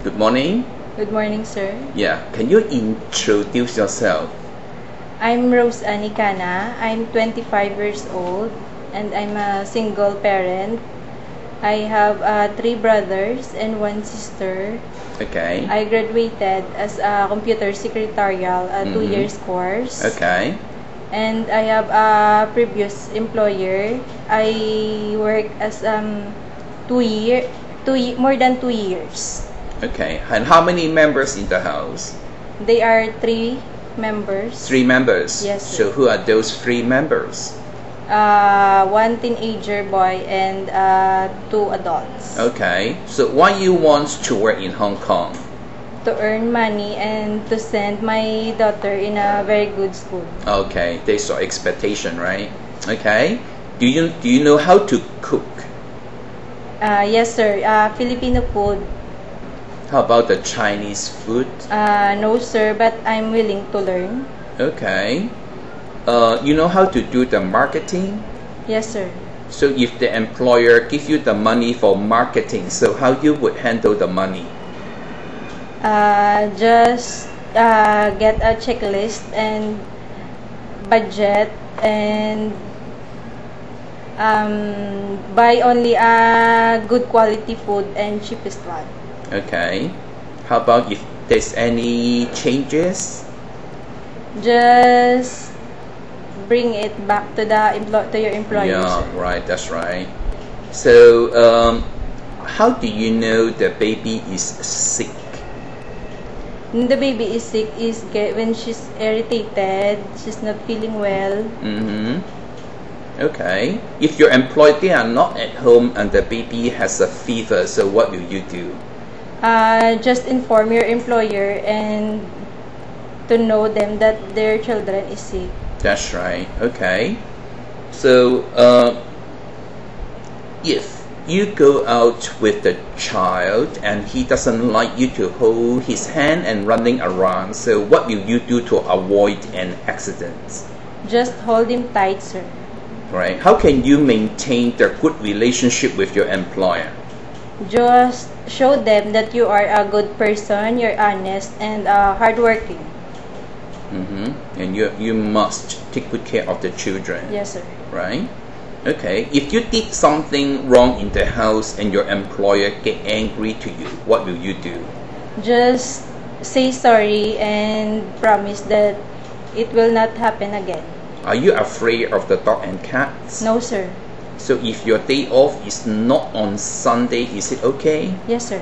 Good morning. Good morning, sir. Yeah, can you introduce yourself? I'm Rose Anicana. I'm 25 years old and I'm a single parent. I have 3 brothers and 1 sister. Okay. I graduated as a computer secretarial 2 years course. Okay. And I have a previous employer. I work as more than 2 years. Okay. And how many members in the house? They are 3 members. 3 members? Yes, sir. So who are those 3 members? 1 teenager boy and 2 adults. Okay. So why you want to work in Hong Kong? To earn money and to send my daughter in a very good school. Okay. That's your expectation, right? Okay. Do you know how to cook? Yes, sir. Filipino food. How about the Chinese food? No, sir, but I'm willing to learn. Okay. You know how to do the marketing? Yes, sir. So if the employer give you the money for marketing, so how you would handle the money? Just get a checklist and budget and buy only good quality food and cheapest one. Okay. How about if there's any changes? Just bring it back to your employer. Yeah, sir. right. That's right. So, how do you know the baby is sick? When the baby is sick is when she's irritated, she's not feeling well. Okay. If your employee they are not at home and the baby has a fever, so what will you do? Just inform your employer and to know them that their children is sick. That's right. Okay. So, if you go out with the child and he doesn't like you to hold his hand and running around, so what will you do to avoid an accident? Just hold him tight, sir. Right. How can you maintain the good relationship with your employer? Just show them that you are a good person, you're honest and hardworking. And you must take good care of the children. Yes, sir. Right? Okay. If you did something wrong in the house and your employer get angry to you, what will you do? Just say sorry and promise that it will not happen again. Are you afraid of the dog and cats? No, sir. So if your day off is not on Sunday, is it okay? Yes, sir.